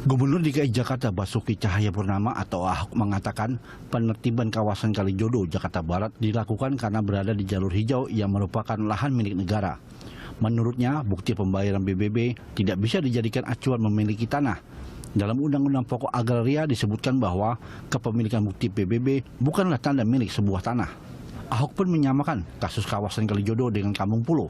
Gubernur DKI Jakarta Basuki Cahayapurnama atau Ahok mengatakan penertiban kawasan Kalijodo, Jakarta Barat dilakukan karena berada di jalur hijau yang merupakan lahan milik negara. Menurutnya, bukti pembayaran BBB tidak bisa dijadikan acuan memiliki tanah. Dalam Undang-Undang Pokok Agraria disebutkan bahwa kepemilikan bukti PBB bukanlah tanda milik sebuah tanah. Ahok pun menyamakan kasus kawasan Kalijodo dengan Kampung Pulo.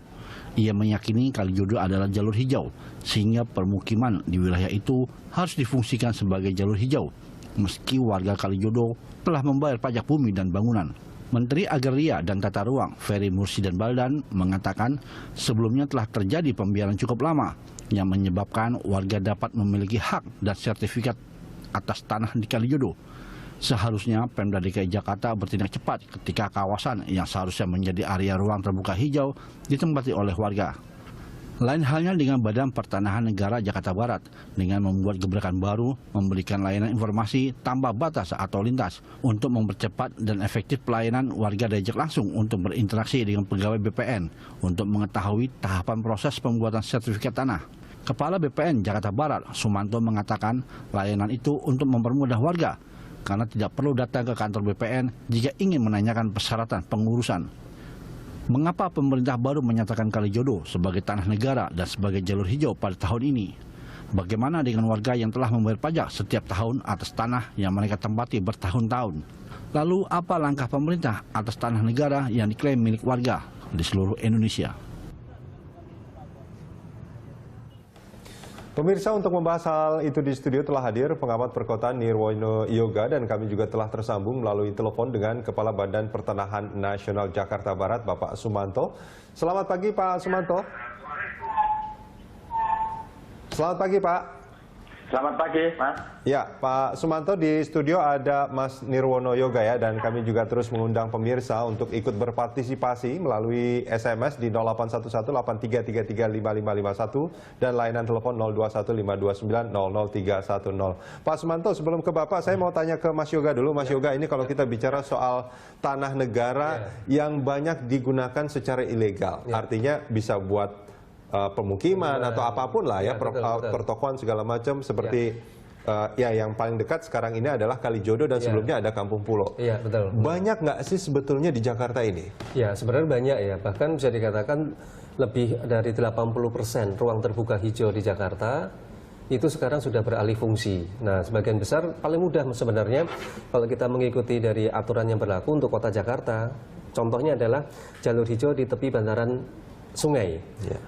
Ia meyakini Kalijodo adalah jalur hijau, sehingga permukiman di wilayah itu harus difungsikan sebagai jalur hijau, meski warga Kalijodo telah membayar pajak bumi dan bangunan. Menteri Agraria dan Tata Ruang Ferry Mursyid Baldan mengatakan sebelumnya telah terjadi pembiaran cukup lama yang menyebabkan warga dapat memiliki hak dan sertifikat atas tanah di Kalijodo. Seharusnya Pemda DKI Jakarta bertindak cepat ketika kawasan yang seharusnya menjadi area ruang terbuka hijau ditempati oleh warga. Lain halnya dengan Badan Pertanahan Negara Jakarta Barat dengan membuat gebrakan baru memberikan layanan informasi tanpa batas atau lintas untuk mempercepat dan efektif pelayanan warga diajak langsung untuk berinteraksi dengan pegawai BPN untuk mengetahui tahapan proses pembuatan sertifikat tanah. Kepala BPN Jakarta Barat, Sumanto, mengatakan layanan itu untuk mempermudah warga karena tidak perlu datang ke kantor BPN jika ingin menanyakan persyaratan pengurusan. Mengapa pemerintah baru menyatakan Kalijodo sebagai tanah negara dan sebagai jalur hijau pada tahun ini? Bagaimana dengan warga yang telah membayar pajak setiap tahun atas tanah yang mereka tempati bertahun-tahun? Lalu apa langkah pemerintah atas tanah negara yang diklaim milik warga di seluruh Indonesia? Pemirsa, untuk membahas hal itu di studio telah hadir pengamat perkotaan Nirwono Yoga, dan kami juga telah tersambung melalui telepon dengan Kepala Badan Pertanahan Nasional Jakarta Barat, Bapak Sumanto. Selamat pagi, Pak Sumanto. Selamat pagi, Pak. Selamat pagi, Mas. Ya, Pak Sumanto, di studio ada Mas Nirwono Yoga ya, dan kami juga terus mengundang pemirsa untuk ikut berpartisipasi melalui SMS di 081183335551 dan layanan telepon 021529000310. Pak Sumanto, sebelum ke Bapak, saya mau tanya ke Mas Yoga dulu. Mas Yoga, ini kalau kita bicara soal tanah negara yang banyak digunakan secara ilegal, artinya bisa buat pemukiman atau apapun lah ya, pertokoan segala macam seperti ya yang paling dekat sekarang ini adalah Kalijodo dan sebelumnya ada Kampung Pulo. Iya, betul. Banyak nggak sih sebetulnya di Jakarta ini? Ya, sebenarnya banyak ya. Bahkan bisa dikatakan lebih dari 80% ruang terbuka hijau di Jakarta itu sekarang sudah beralih fungsi. Nah, sebagian besar paling mudah sebenarnya kalau kita mengikuti dari aturan yang berlaku untuk Kota Jakarta. Contohnya adalah jalur hijau di tepi bantaran sungai.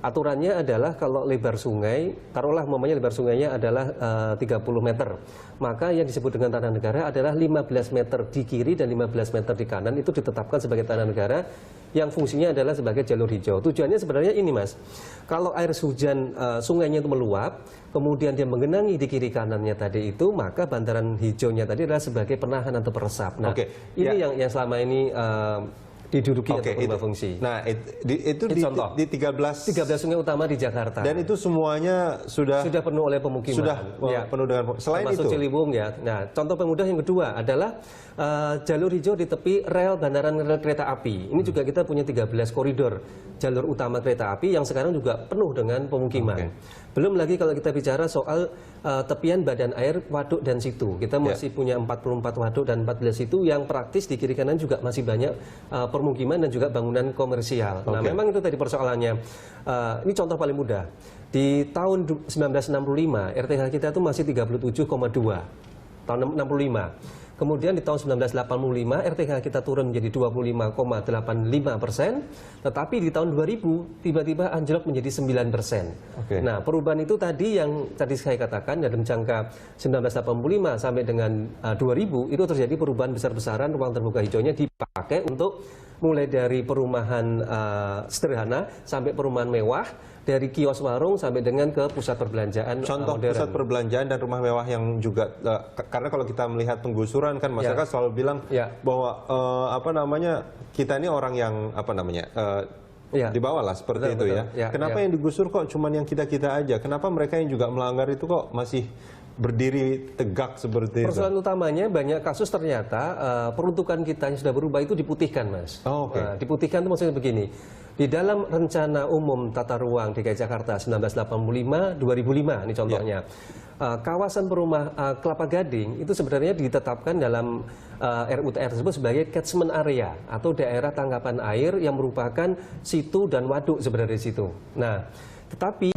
Aturannya adalah kalau lebar sungai, taruhlah umpamanya lebar sungainya adalah 30 meter. Maka yang disebut dengan tanah negara adalah 15 meter di kiri dan 15 meter di kanan itu ditetapkan sebagai tanah negara yang fungsinya adalah sebagai jalur hijau. Tujuannya sebenarnya ini, Mas. Kalau air hujan sungainya itu meluap, kemudian dia menggenangi di kiri kanannya tadi itu, maka bantaran hijaunya tadi adalah sebagai penahan atau peresap. Nah, ini yang selama ini diduduki atau berfungsi. Nah, itu di 13 sungai utama di Jakarta. Dan itu semuanya sudah penuh oleh pemukiman. Sudah penuh dengan selain termasuk itu. Ciliwung ya. Nah, contoh pemudah yang kedua adalah jalur hijau di tepi rel bandaran rel kereta api. Ini juga kita punya 13 koridor jalur utama kereta api yang sekarang juga penuh dengan pemukiman. Belum lagi kalau kita bicara soal tepian badan air, waduk dan situ. Kita masih punya 44 waduk dan 14 situ yang praktis di kiri kanan juga masih banyak permukiman dan juga bangunan komersial. Nah, memang itu tadi persoalannya. Ini contoh paling mudah. Di tahun 1965, RTH kita itu masih 37,2. Tahun 65. Kemudian di tahun 1985 RTH kita turun menjadi 25,85%, tetapi di tahun 2000 tiba-tiba anjlok menjadi 9%. Nah, perubahan itu tadi yang tadi saya katakan dalam jangka 1985 sampai dengan 2000 itu terjadi perubahan besar-besaran, ruang terbuka hijaunya dipakai untuk mulai dari perumahan sederhana sampai perumahan mewah, dari kios warung sampai dengan ke pusat perbelanjaan. Contoh modern. Pusat perbelanjaan dan rumah mewah yang juga karena kalau kita melihat penggusuran kan masyarakat selalu bilang bahwa apa namanya, kita ini orang yang apa namanya di bawah lah seperti itu ya. Kenapa yang digusur kok cuman yang kita-kita aja? Kenapa mereka yang juga melanggar itu kok masih berdiri tegak seperti itu? Persoalan utamanya banyak kasus ternyata peruntukan kita yang sudah berubah itu diputihkan, Mas. Nah, diputihkan itu maksudnya begini. Di dalam rencana umum tata ruang DKI Jakarta 1985-2005, ini contohnya, kawasan Kelapa Gading itu sebenarnya ditetapkan dalam RUTR tersebut sebagai catchment area atau daerah tangkapan air yang merupakan situ dan waduk sebenarnya di situ. Nah, tetapi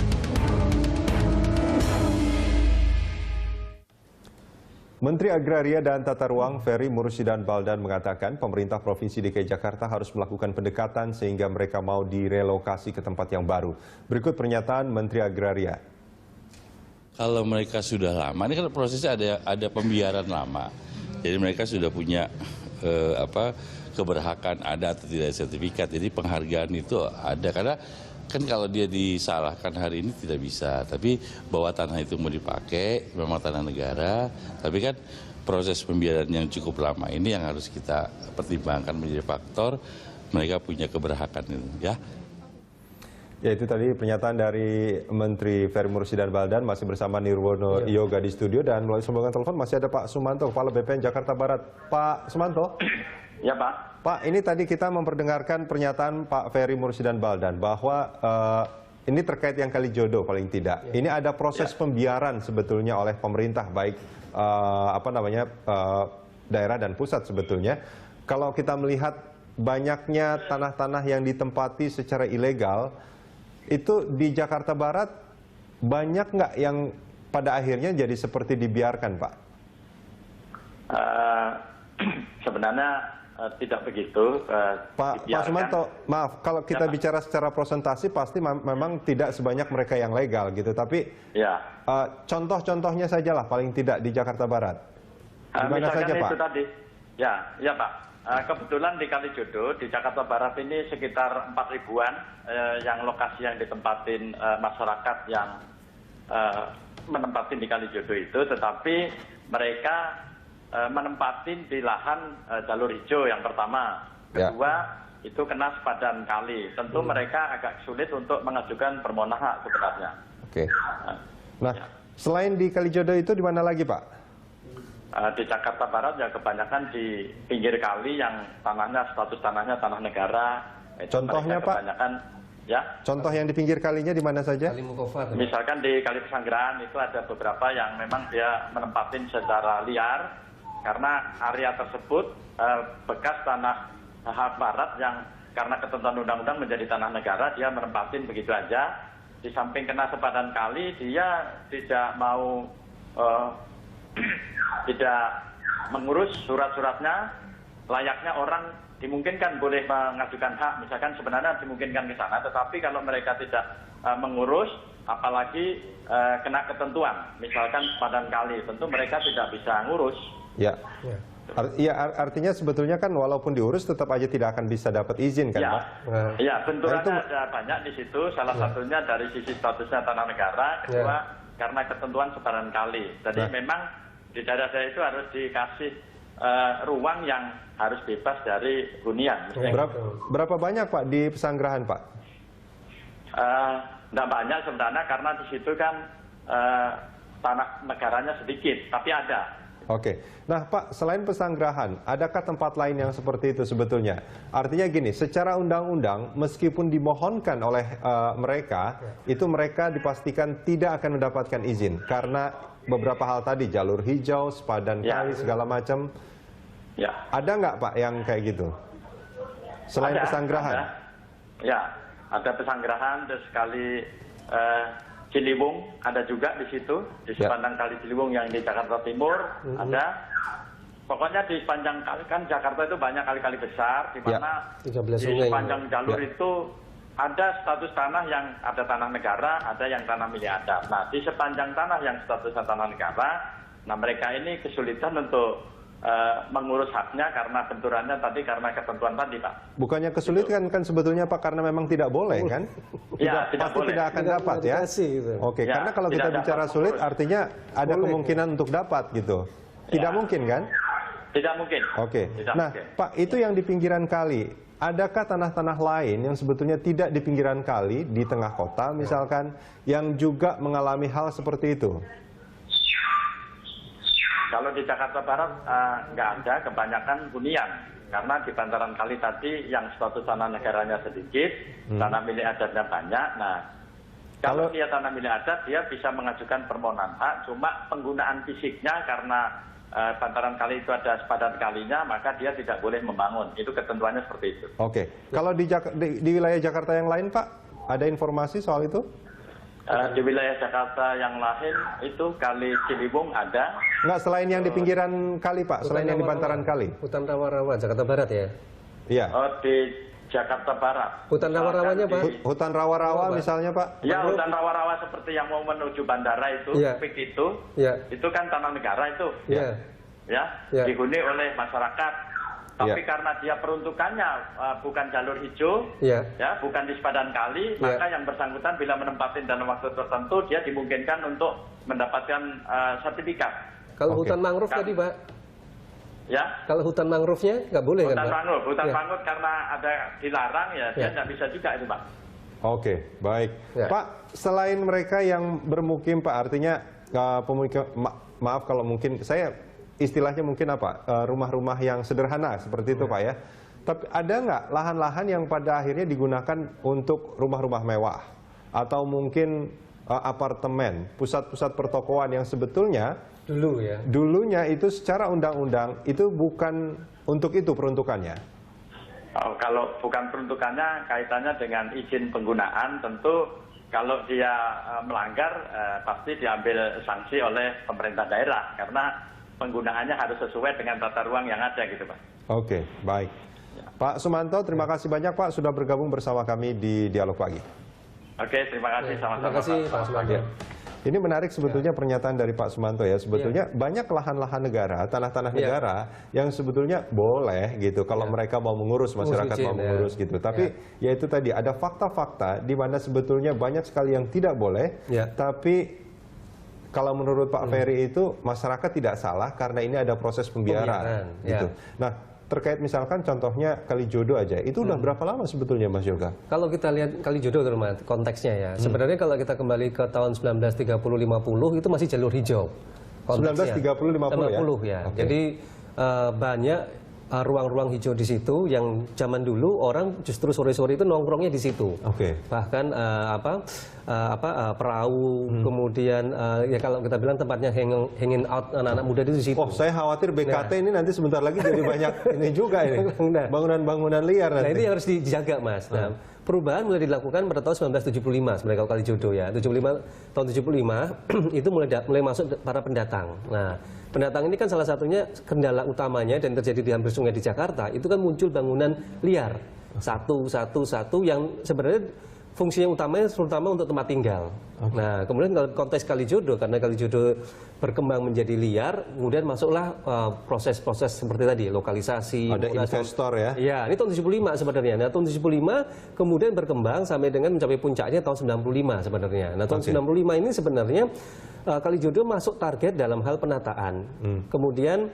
Menteri Agraria dan Tata Ruang Ferry Mursydan Baldan mengatakan pemerintah Provinsi DKI Jakarta harus melakukan pendekatan sehingga mereka mau direlokasi ke tempat yang baru. Berikut pernyataan Menteri Agraria. Kalau mereka sudah lama, ini kan prosesnya ada pembiaran lama. Jadi mereka sudah punya keberhakan ada atau tidak sertifikat. Jadi penghargaan itu ada karena kan kalau dia disalahkan hari ini tidak bisa, tapi bahwa tanah itu mau dipakai, memang tanah negara, tapi kan proses pembiaran yang cukup lama ini yang harus kita pertimbangkan menjadi faktor mereka punya keberhakan itu, ya. Ya, itu tadi pernyataan dari Menteri Ferry Mursydan Baldan. Masih bersama Nirwono Yoga di studio, dan melalui sambungan telepon masih ada Pak Sumanto, Kepala BPN Jakarta Barat. Pak Sumanto. Ya, Pak. Pak, ini tadi kita memperdengarkan pernyataan Pak Ferry Mursydan Baldan bahwa ini terkait yang Kalijodo paling tidak. Ini ada proses pembiaran sebetulnya oleh pemerintah, baik daerah dan pusat sebetulnya. Kalau kita melihat banyaknya tanah-tanah yang ditempati secara ilegal, itu di Jakarta Barat banyak nggak yang pada akhirnya jadi seperti dibiarkan, Pak? Sebenarnya tidak begitu. Pak Sumanto, maaf, kalau kita bicara secara prosentasi pasti memang tidak sebanyak mereka yang legal gitu, tapi contoh-contohnya sajalah paling tidak di Jakarta Barat. Gimana saja, Pak? Itu tadi. Ya, Pak. Kebetulan di Kalijodo, di Jakarta Barat ini sekitar 4.000-an yang lokasi yang ditempatin masyarakat yang menempatin di Kalijodo itu, tetapi mereka menempatin di lahan jalur hijau yang pertama. Kedua, itu kena sepadan kali. Tentu mereka agak sulit untuk mengajukan permohonan hak sebenarnya. Oke. Nah, selain di Kalijodo itu di mana lagi, Pak? Di Jakarta Barat ya kebanyakan di pinggir kali yang status tanahnya tanah negara. Contohnya, Pak? Kebanyakan, ya. Contoh yang di pinggir kalinya di mana saja? Misalkan di Kali Pesanggerahan itu ada beberapa yang memang dia menempatin secara liar, karena area tersebut bekas tanah hak barat yang karena ketentuan undang-undang menjadi tanah negara, dia menempatin begitu aja. Di samping kena sepadan kali, dia tidak mau tidak mengurus surat-suratnya. Layaknya orang dimungkinkan boleh mengajukan hak, misalkan sebenarnya dimungkinkan ke sana, tetapi kalau mereka tidak mengurus, apalagi kena ketentuan, misalkan sepadan kali, tentu mereka tidak bisa ngurus. Ya. Artinya sebetulnya kan walaupun diurus tetap aja tidak akan bisa dapat izin kan, Pak? Iya, benturannya ada banyak di situ. Salah satunya dari sisi statusnya tanah negara, kedua karena ketentuan sepadan kali. Jadi memang di daerah-daerah itu harus dikasih ruang yang harus bebas dari hunian. Berapa banyak, Pak, di Pesanggerahan, Pak? Tidak banyak sebenarnya, karena di situ kan tanah negaranya sedikit, tapi ada. Oke, nah Pak, selain Pesanggerahan, adakah tempat lain yang seperti itu sebetulnya? Artinya gini, secara undang-undang, meskipun dimohonkan oleh mereka, itu mereka dipastikan tidak akan mendapatkan izin. Karena beberapa hal tadi, jalur hijau, sepadan kali, segala macam. Ada nggak, Pak, yang kayak gitu? Selain Pesanggerahan? Ada Pesanggerahan, terus Kali Ciliwung ada juga di situ, di sepanjang Kali Ciliwung yang di Jakarta Timur ada. Pokoknya di sepanjang kali, kan Jakarta itu banyak kali-kali besar, di mana di sepanjang jalur itu ada status tanah yang ada tanah negara, ada yang tanah milik adat. Nah, di sepanjang tanah yang statusnya tanah negara, nah mereka ini kesulitan untuk mengurus haknya karena benturannya tadi, karena ketentuan tadi, Pak. Bukannya kesulitan kan sebetulnya, Pak, karena memang tidak boleh kan? Tidak boleh. Tidak akan dapat ya. Oke, karena kalau kita bicara sulit artinya ada kemungkinan untuk dapat gitu. Tidak mungkin kan? Tidak mungkin. Oke. Nah, Pak, itu yang di pinggiran kali. Adakah tanah-tanah lain yang sebetulnya tidak di pinggiran kali, di tengah kota misalkan, yang juga mengalami hal seperti itu? Kalau di Jakarta Barat nggak ada, kebanyakan hunian. karena di bantaran kali tadi yang status tanah negaranya sedikit, tanah milik adatnya banyak. Nah, kalau dia tanah milik adat, dia bisa mengajukan permohonan hak, cuma penggunaan fisiknya karena bantaran kali itu ada sepadan kalinya, maka dia tidak boleh membangun. Itu ketentuannya seperti itu. Oke. Kalau di wilayah Jakarta yang lain, Pak, ada informasi soal itu? Di wilayah Jakarta yang lain itu Kali Ciliwung ada. Enggak, selain yang di pinggiran kali, Pak, selain yang di bantaran kali. Hutan rawa-rawa Jakarta Barat ya? Iya. Oh, di Jakarta Barat. Hutan rawa-rawanya, Pak? Hutan rawa-rawa misalnya, Pak? Ya, hutan rawa-rawa seperti yang mau menuju bandara itu, Iya. PIK itu, Iya. itu kan tanah negara itu, Iya. ya, Iya. dihuni oleh masyarakat. Tapi Iya. karena dia peruntukannya bukan jalur hijau, Iya. ya, bukan di sepadan kali, Iya. maka yang bersangkutan bila menempati dalam waktu tertentu, dia dimungkinkan untuk mendapatkan sertifikat. Kalau Oke. hutan mangrove tadi, Pak? Ya, Kalau hutan mangrove-nya nggak boleh kan, hutan Pak? mangrove, Ya. karena ada dilarang ya, dia Ya. tidak bisa juga itu, Pak. Oke, baik. Ya. Pak, selain mereka yang bermukim, Pak, artinya pemukim, maaf kalau mungkin saya istilahnya mungkin apa, rumah-rumah yang sederhana seperti itu, Pak ya. Tapi ada nggak lahan-lahan yang pada akhirnya digunakan untuk rumah-rumah mewah atau mungkin apartemen, pusat-pusat pertokoan yang sebetulnya Dulu ya. dulunya itu secara undang-undang itu bukan untuk itu peruntukannya. Kalau bukan peruntukannya, kaitannya dengan izin penggunaan, tentu kalau dia melanggar pasti diambil sanksi oleh pemerintah daerah karena penggunaannya harus sesuai dengan tata ruang yang ada gitu, Pak. Oke, baik. Pak Sumanto, terima kasih banyak, Pak, sudah bergabung bersama kami di Dialog Pagi. Oke, terima kasih sama-sama. Terima kasih, Pak Sumanto. Ini menarik sebetulnya pernyataan dari Pak Sumanto ya. Sebetulnya banyak lahan-lahan negara, tanah-tanah negara yang sebetulnya boleh gitu kalau mereka mau mengurus, masyarakat Izin, mau mengurus gitu. Tapi ya itu tadi ada fakta-fakta di mana sebetulnya banyak sekali yang tidak boleh. Ya. Tapi kalau menurut Pak Ferry itu masyarakat tidak salah karena ini ada proses pembiaran gitu. Nah, terkait misalkan contohnya Kalijodo aja, itu udah berapa lama sebetulnya, Mas Yoga? Kalau kita lihat Kalijodo terutama konteksnya ya, sebenarnya kalau kita kembali ke tahun 1930-50 itu masih jalur hijau. 1930-50 ya? 50 ya. Oke. Jadi banyak ruang-ruang hijau di situ yang zaman dulu orang justru sore-sore itu nongkrongnya di situ. Oke. Bahkan perahu, kemudian ya kalau kita bilang tempatnya hanging out anak-anak muda itu di situ. Oh, saya khawatir BKT ini nanti sebentar lagi jadi banyak ini juga ini. Nah. Bangunan-bangunan liar Nah, nanti. ini harus dijaga, Mas. Nah, perubahan mulai dilakukan pada tahun 1975 sebenarnya kalau Kalijodo ya. 75 tahun 75 itu mulai masuk para pendatang. Nah, pendatang ini kan salah satunya kendala utamanya dan terjadi di hampir sungai di Jakarta, itu kan muncul bangunan liar. Satu yang sebenarnya fungsinya utamanya terutama untuk tempat tinggal. Nah, kemudian kalau konteks Kalijodo, karena Kalijodo berkembang menjadi liar, kemudian masuklah proses-proses seperti tadi, lokalisasi. Ada investor ya? Iya, ini tahun 75 sebenarnya. Nah, tahun 75 kemudian berkembang sampai dengan mencapai puncaknya tahun 95 sebenarnya. Nah, tahun 95 ini sebenarnya Kalijodo masuk target dalam hal penataan. Kemudian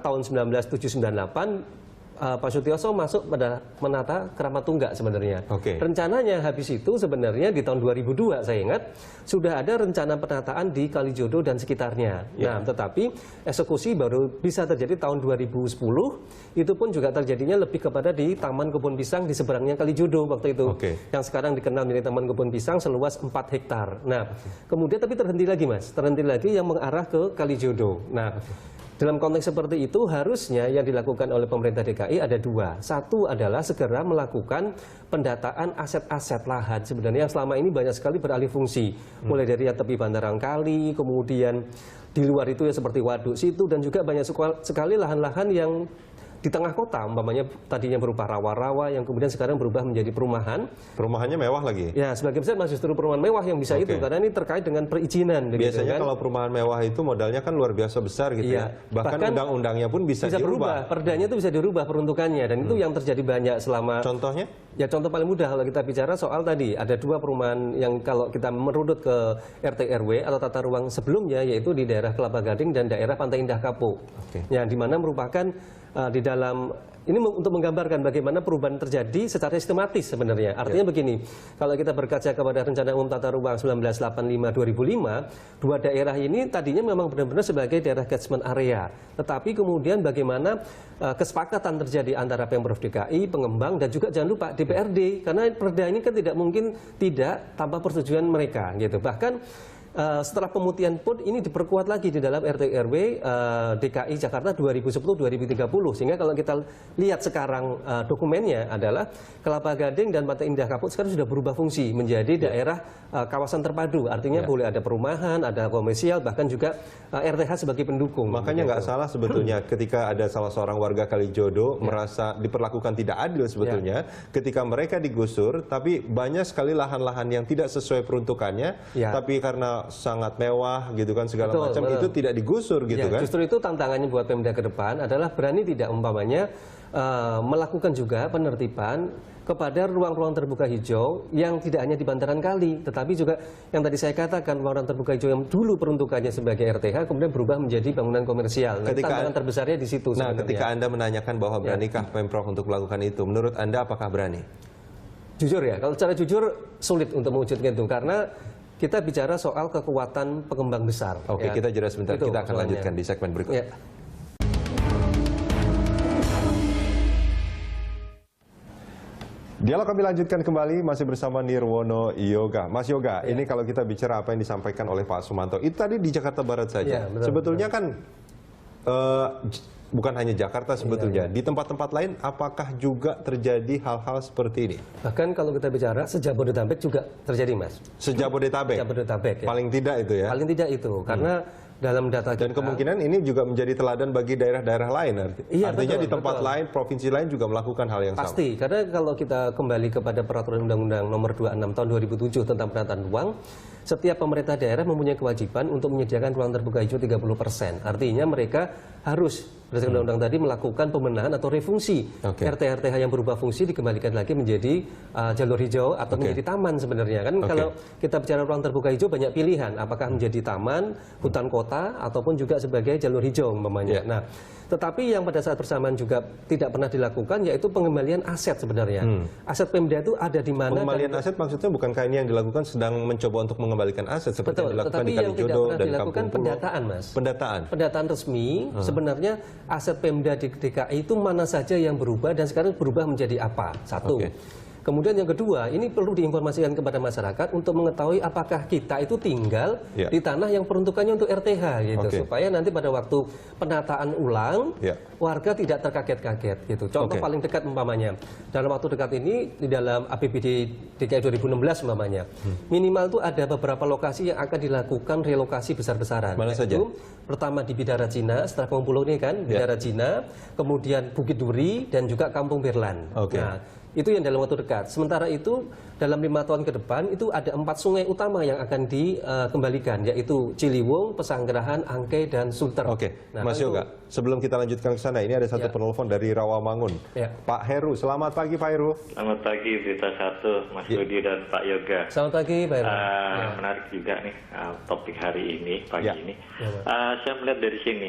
tahun 1998 Pak Sutioso masuk pada menata Keramat Tunggak sebenarnya. Oke. Rencananya habis itu sebenarnya di tahun 2002 saya ingat sudah ada rencana penataan di Kalijodo dan sekitarnya. Nah, tetapi eksekusi baru bisa terjadi tahun 2010. Itu pun juga terjadinya lebih kepada di Taman Kebun Pisang di seberangnya Kalijodo waktu itu. Oke. Yang sekarang dikenal menjadi Taman Kebun Pisang seluas 4 hektar. Nah, kemudian tapi terhenti lagi, Mas. Terhenti lagi yang mengarah ke Kalijodo. Nah, dalam konteks seperti itu harusnya yang dilakukan oleh pemerintah DKI ada dua. Satu adalah segera melakukan pendataan aset-aset lahan sebenarnya yang selama ini banyak sekali beralih fungsi. Mulai dari tepi bantaran kali, kemudian di luar itu ya seperti waduk situ dan juga banyak sekali lahan-lahan yang di tengah kota, umpamanya tadinya berupa rawa-rawa yang kemudian sekarang berubah menjadi perumahan. Perumahannya mewah lagi? Ya, sebagian besar masih justru perumahan mewah yang bisa itu, karena ini terkait dengan perizinan. Biasanya kan? kalau perumahan mewah itu modalnya kan luar biasa besar gitu ya. Bahkan undang-undangnya pun bisa berubah. Perdanya itu bisa dirubah peruntukannya, dan itu yang terjadi banyak selama... Contohnya? Ya, contoh paling mudah kalau kita bicara soal tadi, ada dua perumahan yang kalau kita merunut ke RT RW atau tata ruang sebelumnya, yaitu di daerah Kelapa Gading dan daerah Pantai Indah Kapuk. Yang dimana merupakan di dalam ini untuk menggambarkan bagaimana perubahan terjadi secara sistematis sebenarnya. Artinya begini, kalau kita berkaca kepada Rencana Umum Tata Ruang 1985-2005, dua daerah ini tadinya memang benar-benar sebagai daerah catchment area. Tetapi kemudian bagaimana kesepakatan terjadi antara Pemprov DKI, pengembang, dan juga jangan lupa DPRD. Karena perda ini kan tidak mungkin tidak tanpa persetujuan mereka, gitu. Bahkan setelah pemutihan pun ini diperkuat lagi di dalam RT/RW DKI Jakarta 2010-2030, sehingga kalau kita lihat sekarang dokumennya adalah Kelapa Gading dan Pantai Indah Kapuk sekarang sudah berubah fungsi menjadi daerah kawasan terpadu, artinya boleh ada perumahan, ada komersial, bahkan juga RTH sebagai pendukung. Makanya nggak salah sebetulnya ketika ada salah seorang warga Kalijodo merasa diperlakukan tidak adil sebetulnya ketika mereka digusur, tapi banyak sekali lahan-lahan yang tidak sesuai peruntukannya, tapi karena sangat mewah gitu kan segala macam itu tidak digusur gitu kan. Justru itu tantangannya buat Pemda ke depan adalah berani tidak umpamanya melakukan juga penertiban kepada ruang-ruang terbuka hijau yang tidak hanya di bantaran kali, tetapi juga yang tadi saya katakan ruang terbuka hijau yang dulu peruntukannya sebagai RTH kemudian berubah menjadi bangunan komersial. Nah, tantangan terbesarnya di situ. Nah, ketika Anda menanyakan bahwa beranikah Pemprov untuk melakukan itu, menurut Anda apakah berani? Jujur ya, kalau secara jujur sulit untuk mewujudkan itu karena kita bicara soal kekuatan pengembang besar. Oke, kita jeda sebentar. Itu kita akan lanjutkan di segmen berikut. Dialog kami lanjutkan kembali masih bersama Nirwono Yoga. Mas Yoga, ini kalau kita bicara apa yang disampaikan oleh Pak Sumanto, itu tadi di Jakarta Barat saja. Sebetulnya kan bukan hanya Jakarta sebetulnya. Di tempat-tempat lain apakah juga terjadi hal-hal seperti ini? Bahkan kalau kita bicara sejabodetabek juga terjadi, Mas. Sejabodetabek? Jabodetabek, ya. Paling tidak itu ya? Paling tidak itu, karena dalam data kita, dan kemungkinan ini juga menjadi teladan bagi daerah-daerah lain. Artinya di tempat lain, provinsi lain juga melakukan hal yang sama. Pasti, karena kalau kita kembali kepada Peraturan Undang-Undang Nomor 26 Tahun 2007 tentang penataan ruang, setiap pemerintah daerah mempunyai kewajiban untuk menyediakan ruang terbuka hijau 30%. Artinya mereka harus berdasarkan undang-undang tadi melakukan pembenahan atau refungsi. RTH yang berubah fungsi dikembalikan lagi menjadi jalur hijau atau menjadi taman sebenarnya. Kan kalau kita bicara ruang terbuka hijau banyak pilihan, apakah menjadi taman, hutan kota, ataupun juga sebagai jalur hijau umpamanya. Nah, tetapi yang pada saat bersamaan juga tidak pernah dilakukan yaitu pengembalian aset sebenarnya. Aset Pemda itu ada di mana? Pengembalian aset maksudnya bukankah ini yang dilakukan sedang mencoba untuk mengembalikan aset seperti yang dilakukan di Kalijodo dan Kampung Pulo? Pendataan, Mas. Pendataan resmi. Sebenarnya aset Pemda di DKI itu mana saja yang berubah dan sekarang berubah menjadi apa? Satu. Kemudian yang kedua, ini perlu diinformasikan kepada masyarakat untuk mengetahui apakah kita itu tinggal di tanah yang peruntukannya untuk RTH gitu, supaya nanti pada waktu penataan ulang warga tidak terkaget-kaget gitu. Contoh paling dekat umpamanya dalam waktu dekat ini di dalam APBD DKI 2016 umpamanya minimal itu ada beberapa lokasi yang akan dilakukan relokasi besar-besaran. Mana saja? Pertama di Bidara Cina, setelah Kampung Pulau ini kan Bidara Cina, kemudian Bukit Duri dan juga Kampung Berlan. Nah, itu yang dalam waktu dekat. Sementara itu dalam 5 tahun ke depan itu ada 4 sungai utama yang akan dikembalikan, yaitu Ciliwung, Pesanggerahan, Angke, dan Sulter. Nah, Mas Yoga, sebelum kita lanjutkan ke sana, ini ada satu penelpon dari Rawamangun. Pak Heru, selamat pagi Pak Heru. Selamat pagi Berita Satu, Mas Budi dan Pak Yoga. Selamat pagi Pak Heru. Menarik juga nih topik hari ini, pagi ini. Saya melihat dari sini,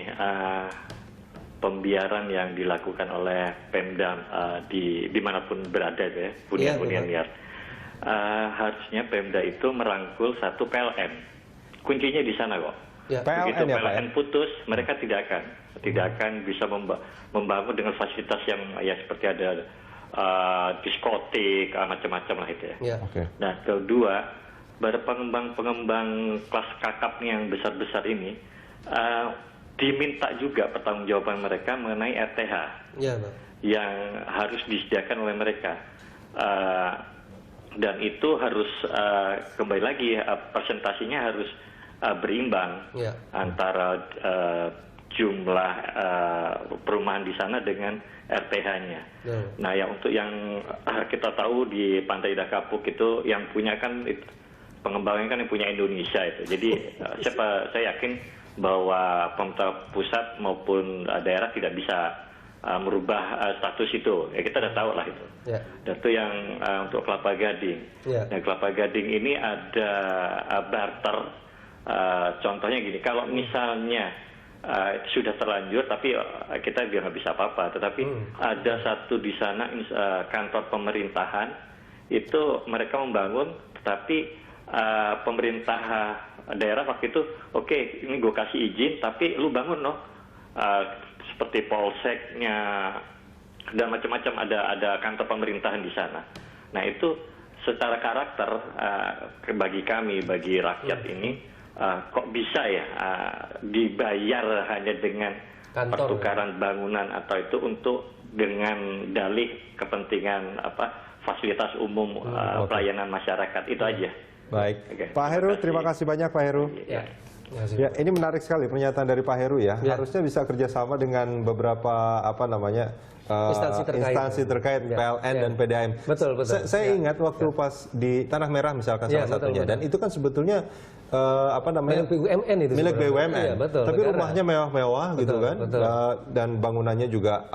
pembiaran yang dilakukan oleh Pemda dimanapun berada ya, hunian liar. Harusnya Pemda itu merangkul satu PLN. Kuncinya di sana kok. Begitu PLN putus, mereka tidak akan bisa membangun dengan fasilitas yang ya seperti ada diskotik, macam-macam lah itu ya. Nah, kedua, pada pengembang kelas kakap yang besar-besar ini, diminta juga pertanggungjawaban mereka mengenai RTH yang harus disediakan oleh mereka, dan itu harus kembali lagi presentasinya harus berimbang antara jumlah perumahan di sana dengan RTH-nya. Nah, untuk yang kita tahu di Pantai Indah Kapuk itu yang punya kan pengembangnya kan yang punya Indonesia itu. Jadi saya yakin bahwa pemerintah pusat maupun daerah tidak bisa merubah status itu. Ya, kita sudah tahu lah itu. Dan itu yang untuk Kelapa Gading. Dan Kelapa Gading ini ada barter. Contohnya gini, kalau misalnya sudah terlanjur, tapi kita biar nggak bisa apa-apa. Tetapi ada satu di sana kantor pemerintahan itu mereka membangun, tetapi pemerintah daerah waktu itu oke, ini gue kasih izin, tapi lu bangun loh, seperti polseknya dan macam-macam, ada kantor pemerintahan di sana. Nah itu secara karakter bagi kami, bagi rakyat ini, kok bisa ya dibayar hanya dengan pertukaran bangunan atau itu untuk dengan dalih kepentingan fasilitas umum pelayanan masyarakat itu aja. Baik, okay. Pak Heru, terima kasih banyak Pak Heru. Ya, ini menarik sekali pernyataan dari Pak Heru ya. Harusnya bisa kerjasama dengan beberapa instansi terkait PLN dan PDAM. Betul. Saya ingat waktu pas di Tanah Merah misalkan salah satunya, dan itu kan sebetulnya milik BUMN itu. Milik BUMN. Iya, betul, tapi negara. rumahnya mewah-mewah gitu kan. Betul. Dan bangunannya juga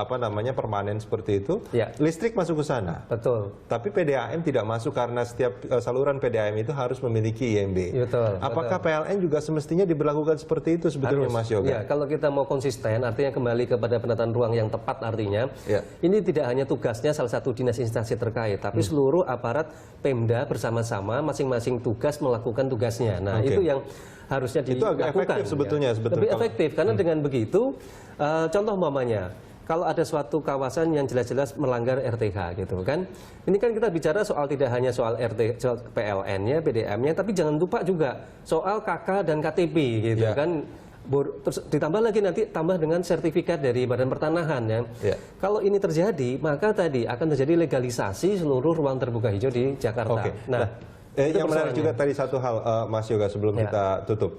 permanen seperti itu. Ya. Listrik masuk ke sana. Betul. Tapi PDAM tidak masuk karena setiap saluran PDAM itu harus memiliki IMB. Betul. Apakah PLN juga semestinya diberlakukan seperti itu sebetulnya Mas Yoga? Ya, kalau kita mau konsisten, artinya kembali kepada penataan ruang yang tepat artinya. Ini tidak hanya tugasnya salah satu dinas instansi terkait, tapi seluruh aparat Pemda bersama-sama masing-masing tugas melakukan tugasnya. Nah, itu yang harusnya dilakukan. Itu agak efektif sebetulnya. Lebih efektif karena dengan begitu, contoh umpamanya, kalau ada suatu kawasan yang jelas-jelas melanggar RTH gitu kan. Ini kan kita bicara soal tidak hanya soal soal PLN-nya, PDM-nya, tapi jangan lupa juga soal KK dan KTP gitu kan. Terus ditambah lagi nanti tambah dengan sertifikat dari Badan Pertanahan ya. Kalau ini terjadi, maka tadi akan terjadi legalisasi seluruh ruang terbuka hijau di Jakarta. Nah, yang menarik juga tadi satu hal Mas Yoga sebelum kita tutup.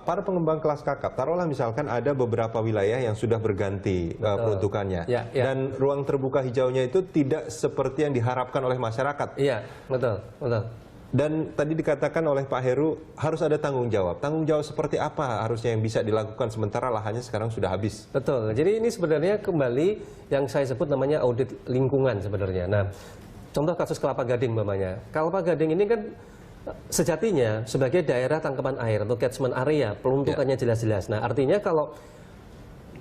Para pengembang kelas kakap, taruhlah misalkan ada beberapa wilayah yang sudah berganti peruntukannya, dan ruang terbuka hijaunya itu tidak seperti yang diharapkan oleh masyarakat. Iya, betul. Dan tadi dikatakan oleh Pak Heru harus ada tanggung jawab. Tanggung jawab seperti apa harusnya yang bisa dilakukan sementara lahannya sekarang sudah habis? Betul. Jadi ini sebenarnya kembali yang saya sebut namanya audit lingkungan sebenarnya. Nah, contoh kasus Kelapa Gading umpamanya. Kelapa Gading ini kan sejatinya sebagai daerah tangkapan air atau catchment area, peruntukannya jelas-jelas. Nah, artinya kalau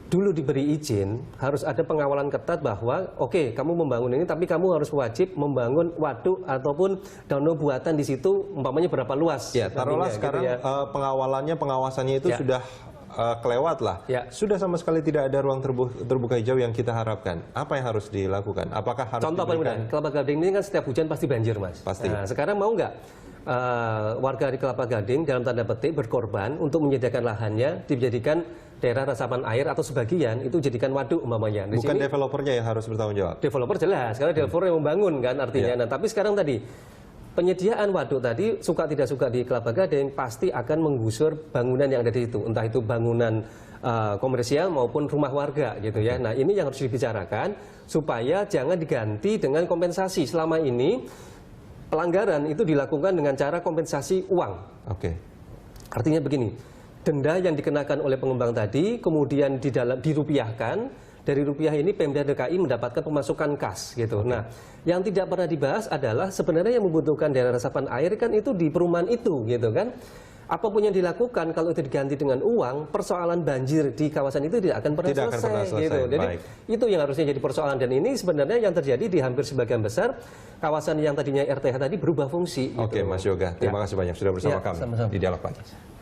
dulu diberi izin, harus ada pengawalan ketat bahwa oke, kamu membangun ini, tapi kamu harus wajib membangun waduk ataupun danau buatan di situ, umpamanya berapa luas. Ya, taruhlah sekarang gitu pengawasannya itu sudah kelewat lah. Sudah sama sekali tidak ada ruang terbuka hijau yang kita harapkan. Apa yang harus dilakukan? Apakah harus contoh paling mudah, Kelapa Gading ini kan setiap hujan pasti banjir, Mas. Pasti. Nah, sekarang mau nggak warga di Kelapa Gading dalam tanda petik berkorban untuk menyediakan lahannya dijadikan daerah resapan air atau sebagian itu jadikan waduk umpamanya. Bukan developernya yang harus bertanggung jawab. Developer jelas, karena developer yang membangun kan artinya. Nah, tapi sekarang tadi penyediaan waduk tadi suka tidak suka di Kelapa Gading pasti akan menggusur bangunan yang ada di situ, entah itu bangunan komersial maupun rumah warga gitu ya. Nah, ini yang harus dibicarakan supaya jangan diganti dengan kompensasi. Selama ini pelanggaran itu dilakukan dengan cara kompensasi uang. Artinya begini. Denda yang dikenakan oleh pengembang tadi, kemudian dirupiahkan, dari rupiah ini Pemda DKI mendapatkan pemasukan kas gitu. Nah, yang tidak pernah dibahas adalah sebenarnya yang membutuhkan daerah resapan air kan itu di perumahan itu gitu kan. Apapun yang dilakukan kalau itu diganti dengan uang, persoalan banjir di kawasan itu tidak akan pernah selesai. Gitu. Jadi itu yang harusnya jadi persoalan, dan ini sebenarnya yang terjadi di hampir sebagian besar kawasan yang tadinya RTH tadi berubah fungsi. Oke, Mas Yoga, terima kasih banyak sudah bersama kami di Dialog Pagi.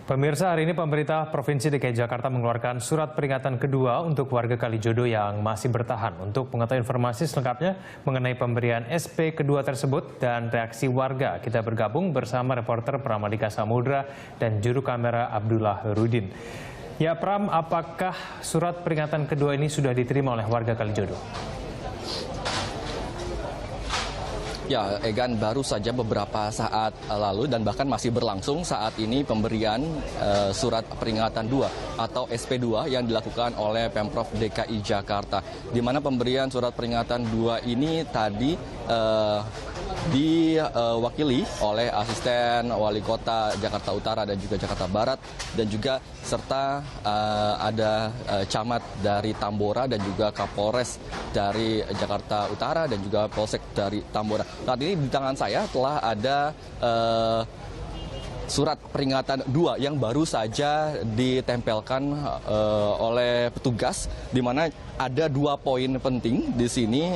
Pemirsa, hari ini pemerintah Provinsi DKI Jakarta mengeluarkan surat peringatan kedua untuk warga Kalijodo yang masih bertahan. Untuk mengetahui informasi selengkapnya mengenai pemberian SP kedua tersebut dan reaksi warga, kita bergabung bersama reporter Pramadika Samudra dan juru kamera Abdullah Rudin. Ya Pram, apakah surat peringatan kedua ini sudah diterima oleh warga Kalijodo? Ya, Egan, baru saja beberapa saat lalu dan bahkan masih berlangsung saat ini pemberian surat peringatan 2 atau SP2 yang dilakukan oleh Pemprov DKI Jakarta. Di mana pemberian surat peringatan 2 ini tadi diwakili oleh asisten wali kota Jakarta Utara dan juga Jakarta Barat, dan juga serta ada camat dari Tambora dan juga Kapolres dari Jakarta Utara dan juga Polsek dari Tambora. Saat ini di tangan saya telah ada surat peringatan 2 yang baru saja ditempelkan oleh petugas, di mana ada 2 poin penting di sini.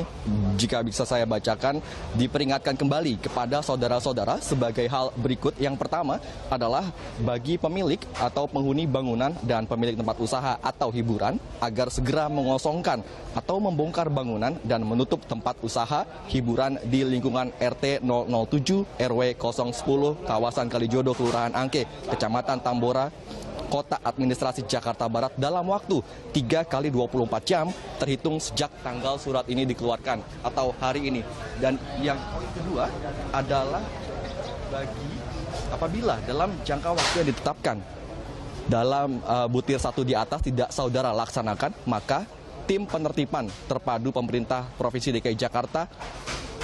Jika bisa saya bacakan, diperingatkan kembali kepada saudara-saudara sebagai hal berikut. Yang pertama adalah bagi pemilik atau penghuni bangunan dan pemilik tempat usaha atau hiburan agar segera mengosongkan atau membongkar bangunan dan menutup tempat usaha hiburan di lingkungan RT 007 RW 010 kawasan Kalijodo, Kelurahan Angke, Kecamatan Tambora, Kota Administrasi Jakarta Barat dalam waktu 3 kali 24 jam terhitung sejak tanggal surat ini dikeluarkan atau hari ini. Dan yang poin kedua adalah bagi apabila dalam jangka waktu yang ditetapkan dalam butir 1 di atas tidak saudara laksanakan, maka tim penertiban terpadu pemerintah Provinsi DKI Jakarta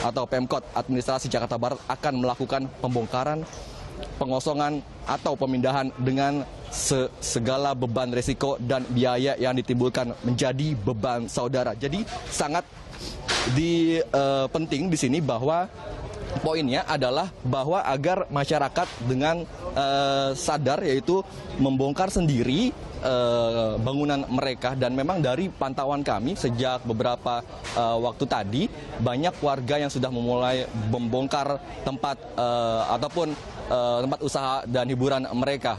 atau Pemkot Administrasi Jakarta Barat akan melakukan pembongkaran, pengosongan atau pemindahan dengan segala beban risiko dan biaya yang ditimbulkan menjadi beban saudara. Jadi sangat penting di sini bahwa poinnya adalah bahwa agar masyarakat dengan sadar, yaitu membongkar sendiri bangunan mereka. Dan memang dari pantauan kami sejak beberapa waktu tadi, banyak warga yang sudah memulai membongkar tempat ataupun tempat usaha dan hiburan mereka.